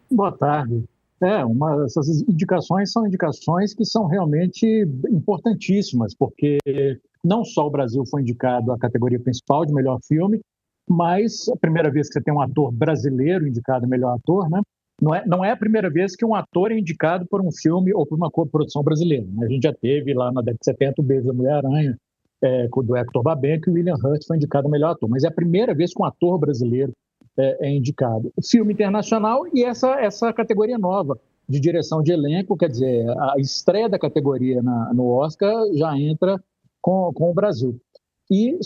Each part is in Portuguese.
Boa tarde. Essas indicações são indicações que são realmente importantíssimas, porque não só o Brasil foi indicado à categoria principal de melhor filme, mas a primeira vez que você tem um ator brasileiro indicado a melhor ator, né? Não é a primeira vez que um ator é indicado por um filme ou por uma coprodução brasileira, né? A gente já teve lá na década de 70 o Beijo da Mulher-Aranha, do Hector Babenco, e o William Hurt foi indicado a melhor ator, mas é a primeira vez que um ator brasileiro é indicado. Filme internacional e essa categoria nova de direção de elenco, quer dizer, a estreia da categoria no Oscar já entra com o Brasil. E,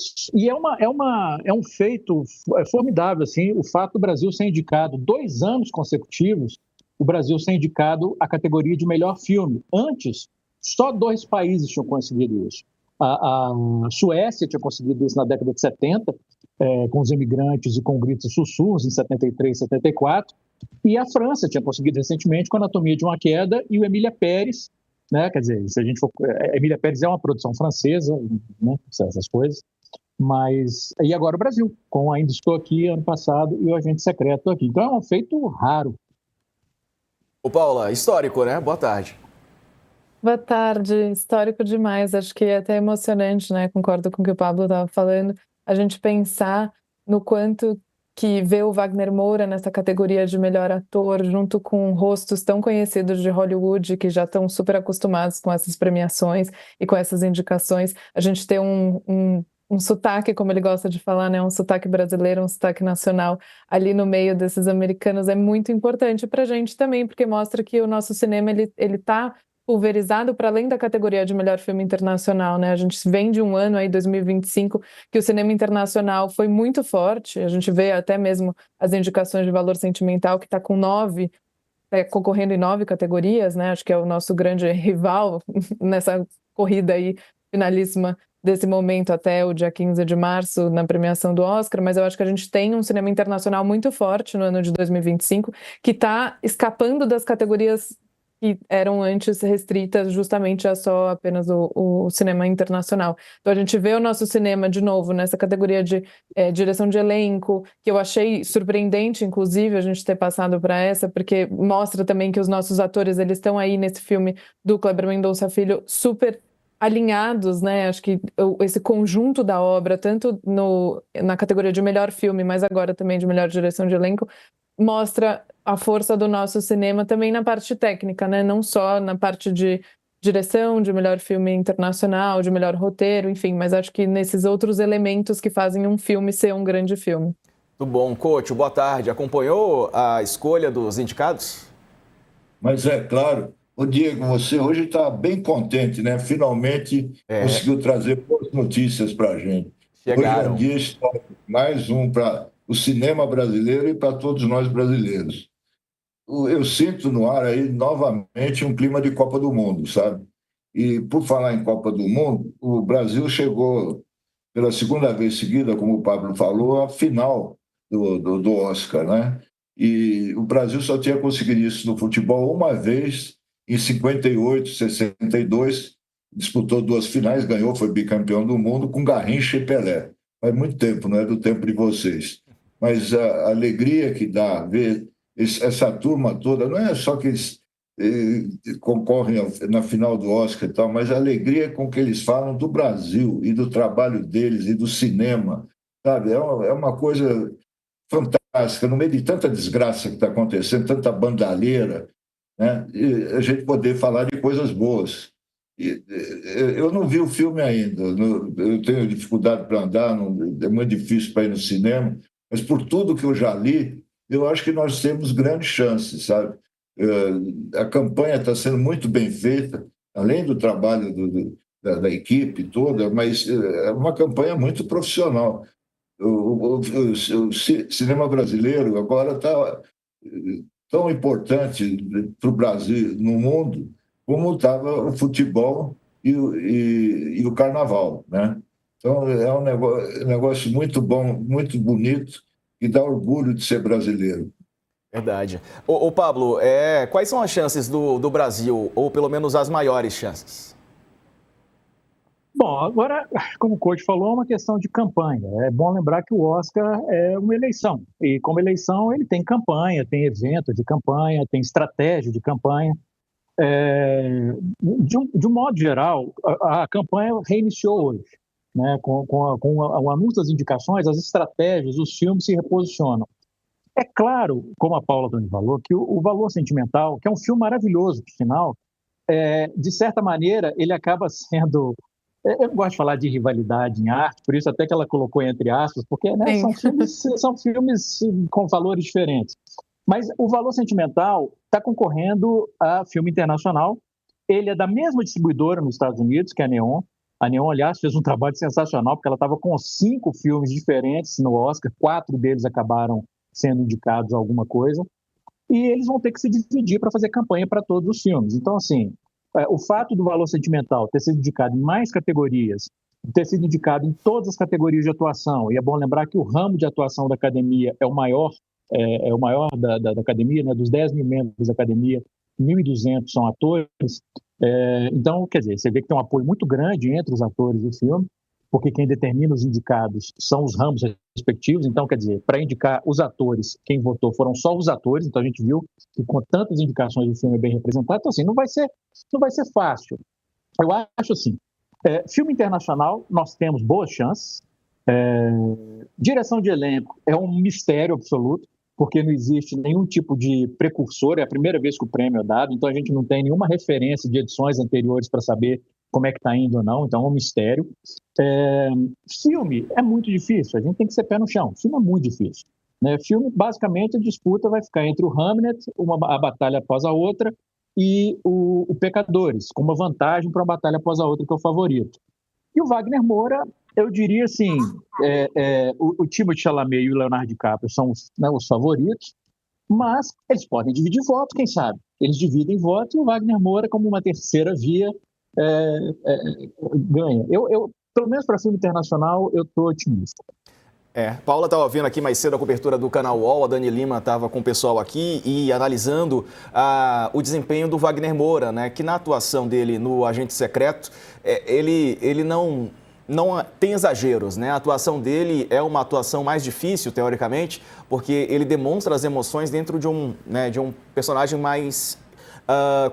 é um feito formidável, assim, o fato do Brasil ser indicado 2 anos consecutivos, o Brasil ser indicado à categoria de melhor filme. Antes, só 2 países tinham conseguido isso. A Suécia tinha conseguido isso na década de 70, com os imigrantes e com gritos e sussurros, em 73, 74, e a França tinha conseguido recentemente com a Anatomia de uma Queda e o Emília Pérez, né? Quer dizer, se a gente for, Emília Pérez é uma produção francesa, né? Essas coisas, mas e agora o Brasil, com Ainda Estou Aqui ano passado e o Agente Secreto aqui. Então é um feito raro. Ô Paula, histórico, né? Boa tarde. Boa tarde, histórico demais, acho que é até emocionante, né? Concordo com o que o Pablo estava falando, a gente pensar no quanto que ver o Wagner Moura nessa categoria de melhor ator, junto com rostos tão conhecidos de Hollywood, que já estão super acostumados com essas premiações e com essas indicações, a gente ter um sotaque, como ele gosta de falar, né? Um sotaque brasileiro, um sotaque nacional ali no meio desses americanos é muito importante para a gente também, porque mostra que o nosso cinema, ele tá pulverizado para além da categoria de melhor filme internacional, né? A gente vem de um ano aí, 2025, que o cinema internacional foi muito forte. A gente vê até mesmo as indicações de valor sentimental, que está com 9, concorrendo em 9 categorias, né? Acho que é o nosso grande rival nessa corrida aí finalíssima desse momento até o dia 15 de março na premiação do Oscar, mas eu acho que a gente tem um cinema internacional muito forte no ano de 2025, que está escapando das categorias que eram antes restritas justamente a só apenas o cinema internacional. Então a gente vê o nosso cinema de novo nessa categoria de direção de elenco, que eu achei surpreendente, inclusive, a gente ter passado para essa, porque mostra também que os nossos atores, eles estão aí nesse filme do Kleber Mendonça Filho super alinhados, né? Acho que esse conjunto da obra, tanto na categoria de melhor filme, mas agora também de melhor direção de elenco, mostra a força do nosso cinema também na parte técnica, né? Não só na parte de direção, de melhor filme internacional, de melhor roteiro, enfim, mas acho que nesses outros elementos que fazem um filme ser um grande filme. Tudo bom, coach? Boa tarde. Acompanhou a escolha dos indicados? Mas é claro, o Diego, você hoje está bem contente, né? Finalmente conseguiu trazer boas notícias para a gente. Hoje é um Chegaram. dia histórico, mais um para o cinema brasileiro e para todos nós brasileiros. Eu sinto no ar aí novamente um clima de Copa do Mundo, sabe? E por falar em Copa do Mundo, o Brasil chegou pela segunda vez seguida, como o Pablo falou, à final do Oscar, né? E o Brasil só tinha conseguido isso no futebol uma vez, em 58, 62, disputou 2 finais, ganhou, foi bicampeão do mundo com Garrincha e Pelé. Faz muito tempo, não é do tempo de vocês. Mas a alegria que dá ver essa turma toda, não é só que eles concorrem na final do Oscar e tal, mas a alegria com que eles falam do Brasil e do trabalho deles e do cinema, sabe? É uma coisa fantástica, no meio de tanta desgraça que está acontecendo, tanta bandalheira, né? E a gente poder falar de coisas boas. Eu não vi o filme ainda, eu tenho dificuldade para andar, é muito difícil para ir no cinema, mas por tudo que eu já li, eu acho que nós temos grandes chances, sabe? A campanha está sendo muito bem feita, além do trabalho da equipe toda, mas é uma campanha muito profissional. O cinema brasileiro agora está tão importante para o Brasil no mundo como estava o futebol e o carnaval, né? Então é um negócio muito bom, muito bonito e dá orgulho de ser brasileiro. Verdade. Ô Pablo, quais são as chances do Brasil, ou pelo menos as maiores chances? Bom, agora, como o coach falou, é uma questão de campanha. É bom lembrar que o Oscar é uma eleição. E como eleição, ele tem campanha, tem evento de campanha, tem estratégia de campanha. De um modo geral, a campanha reiniciou hoje. Né? Com o anúncio das indicações, as estratégias, os filmes se reposicionam. É claro, como a Paula também falou, que o Valor Sentimental, que é um filme maravilhoso, por sinal, de certa maneira, ele acaba sendo... Eu não gosto de falar de rivalidade em arte, por isso até que ela colocou entre aspas, porque né, são filmes com valores diferentes. Mas o Valor Sentimental está concorrendo a filme internacional. Ele é da mesma distribuidora nos Estados Unidos, que é a Neon. A Neon, aliás, fez um trabalho sensacional, porque ela estava com 5 filmes diferentes no Oscar, 4 deles acabaram sendo indicados a alguma coisa, e eles vão ter que se dividir para fazer campanha para todos os filmes. Então, assim, o fato do Valor Sentimental ter sido indicado em mais categorias, ter sido indicado em todas as categorias de atuação, e é bom lembrar que o ramo de atuação da academia é o maior da academia, né, dos 10 mil membros da academia, 1.200 são atores. Então, quer dizer, você vê que tem um apoio muito grande entre os atores do filme, porque quem determina os indicados são os ramos respectivos. Então, quer dizer, para indicar os atores, quem votou foram só os atores. Então, a gente viu que com tantas indicações o filme é bem representado. Então, assim, não vai ser fácil. Eu acho assim, filme internacional, nós temos boas chances. Direção de elenco é um mistério absoluto, porque não existe nenhum tipo de precursor, é a primeira vez que o prêmio é dado, então a gente não tem nenhuma referência de edições anteriores para saber como é que está indo ou não, então é um mistério. Filme é muito difícil, a gente tem que ser pé no chão, filme é muito difícil. Né? Filme, basicamente, a disputa vai ficar entre o Hamlet, a batalha após a outra, e o Pecadores, com uma vantagem para uma batalha após a outra, que é o favorito. E o Wagner Moura, eu diria assim, o Timothée Chalamet e o Leonardo DiCaprio são os favoritos, mas eles podem dividir voto, quem sabe? Eles dividem voto e o Wagner Moura, como uma terceira via, ganha. Pelo menos para filme internacional, eu estou otimista. Paula estava ouvindo aqui mais cedo a cobertura do Canal UOL, a Dani Lima estava com o pessoal aqui e analisando o desempenho do Wagner Moura, né, que na atuação dele no Agente Secreto, ele não tem exageros, né? A atuação dele é uma atuação mais difícil, teoricamente, porque ele demonstra as emoções dentro de um personagem mais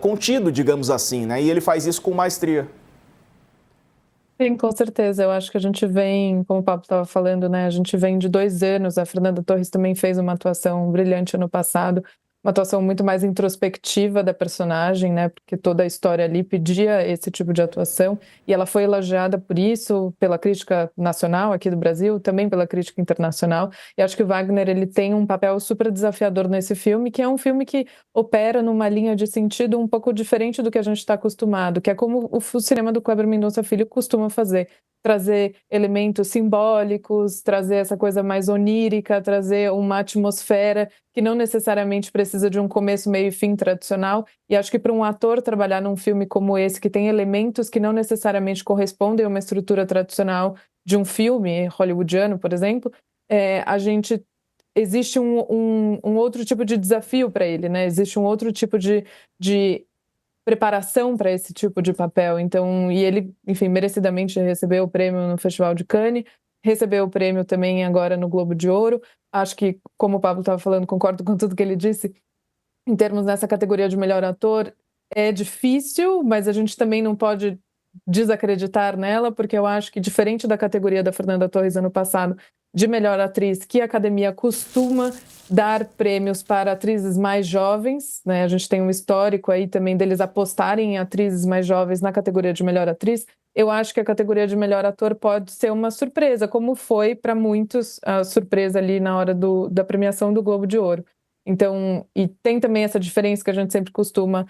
contido, digamos assim, né? E ele faz isso com maestria. Sim, com certeza. Eu acho que a gente vem, como o Pablo estava falando, né? A gente vem de 2 anos. A Fernanda Torres também fez uma atuação brilhante ano passado, uma atuação muito mais introspectiva da personagem, né? Porque toda a história ali pedia esse tipo de atuação e ela foi elogiada por isso, pela crítica nacional aqui do Brasil, também pela crítica internacional. E acho que o Wagner, ele tem um papel super desafiador nesse filme, que é um filme que opera numa linha de sentido um pouco diferente do que a gente está acostumado, que é como o cinema do Kleber Mendonça Filho costuma fazer. Trazer elementos simbólicos, trazer essa coisa mais onírica, trazer uma atmosfera que não necessariamente precisa de um começo, meio e fim tradicional. E acho que para um ator trabalhar num filme como esse, que tem elementos que não necessariamente correspondem a uma estrutura tradicional de um filme hollywoodiano, por exemplo, existe um outro tipo de desafio para ele, né? Existe um outro tipo de preparação para esse tipo de papel. Então, e ele, enfim, merecidamente recebeu o prêmio no Festival de Cannes, recebeu o prêmio também agora no Globo de Ouro. Acho que, como o Pablo estava falando, concordo com tudo que ele disse, em termos dessa categoria de melhor ator, é difícil, mas a gente também não pode desacreditar nela, porque eu acho que, diferente da categoria da Fernanda Torres ano passado, de melhor atriz, que a academia costuma dar prêmios para atrizes mais jovens, né? A gente tem um histórico aí também deles apostarem em atrizes mais jovens na categoria de melhor atriz. Eu acho que a categoria de melhor ator pode ser uma surpresa, como foi para muitos a surpresa ali na hora da premiação do Globo de Ouro. Então, e tem também essa diferença que a gente sempre costuma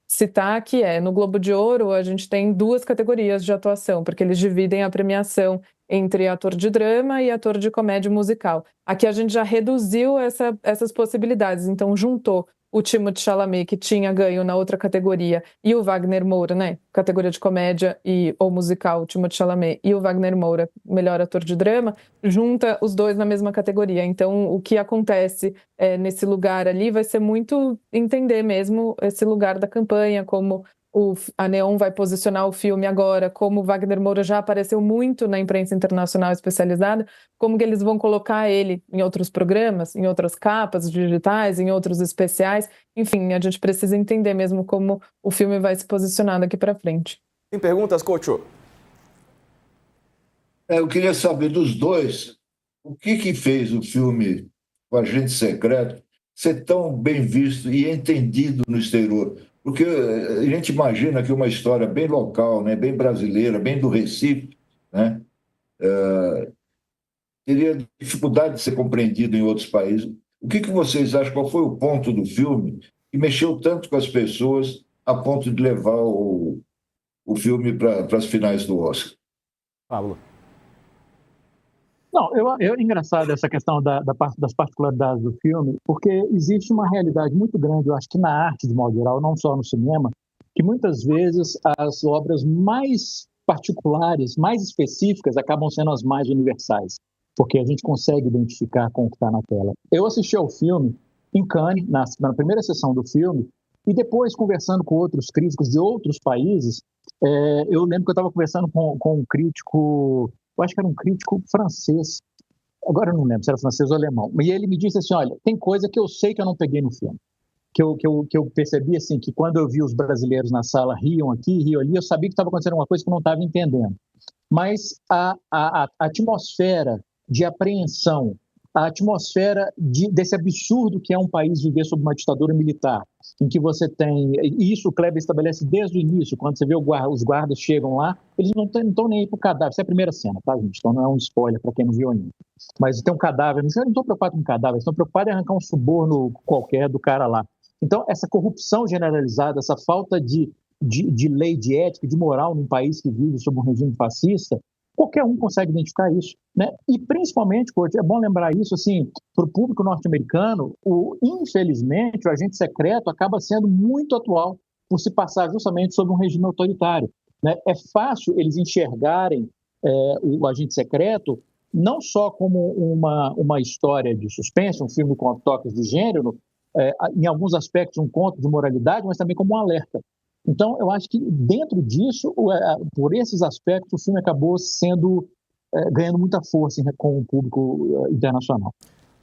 citar, que no Globo de Ouro a gente tem 2 categorias de atuação, porque eles dividem a premiação entre ator de drama e ator de comédia musical. Aqui a gente já reduziu essas possibilidades, então juntou o Timothée Chalamet, que tinha ganho na outra categoria, e o Wagner Moura, né, categoria de comédia ou musical, o Timothée Chalamet, e o Wagner Moura, melhor ator de drama, junta os 2 na mesma categoria. Então, o que acontece nesse lugar ali vai ser muito entender mesmo esse lugar da campanha, como a Neon vai posicionar o filme agora, como o Wagner Moura já apareceu muito na imprensa internacional especializada, como que eles vão colocar ele em outros programas, em outras capas digitais, em outros especiais. Enfim, a gente precisa entender mesmo como o filme vai se posicionar daqui para frente. Tem perguntas, Couto? Eu queria saber dos dois, o que fez o filme O Agente Secreto ser tão bem visto e entendido no exterior? Porque a gente imagina que uma história bem local, né, bem brasileira, bem do Recife, né, teria dificuldade de ser compreendido em outros países. O que vocês acham? Qual foi o ponto do filme que mexeu tanto com as pessoas a ponto de levar o filme para as finais do Oscar? Pablo. Não, é engraçado essa questão das particularidades do filme, porque existe uma realidade muito grande, eu acho que na arte, de modo geral, não só no cinema, que muitas vezes as obras mais particulares, mais específicas, acabam sendo as mais universais, porque a gente consegue identificar com o que está na tela. Eu assisti ao filme em Cannes, na primeira sessão do filme, e depois, conversando com outros críticos de outros países, eu lembro que eu estava conversando com um crítico, eu acho que era um crítico francês, agora eu não lembro se era francês ou alemão, e ele me disse assim, olha, tem coisa que eu sei que eu não peguei no filme, que eu percebi assim, que quando eu vi os brasileiros na sala riam aqui, riam ali, eu sabia que estava acontecendo uma coisa que eu não estava entendendo. Mas a atmosfera de apreensão, a atmosfera desse absurdo que é um país viver sob uma ditadura militar, em que você tem... E isso o Kleber estabelece desde o início, quando você vê os guardas chegam lá, eles não estão nem aí para o cadáver. Essa é a primeira cena, tá, gente? Então não é um spoiler para quem não viu ainda. Mas tem um cadáver, eles não estão preocupados com o cadáver, eles estão preocupados em arrancar um suborno qualquer do cara lá. Então, essa corrupção generalizada, essa falta de lei, de ética, de moral num país que vive sob um regime fascista, qualquer um consegue identificar isso, né? E principalmente, Couto, é bom lembrar isso, assim, para o público norte-americano, infelizmente, o agente secreto acaba sendo muito atual por se passar justamente sob um regime autoritário, né? É fácil eles enxergarem o agente secreto não só como uma história de suspense, um filme com toques de gênero, em alguns aspectos um conto de moralidade, mas também como um alerta. Então, eu acho que dentro disso, por esses aspectos, o filme acabou ganhando muita força com o público internacional.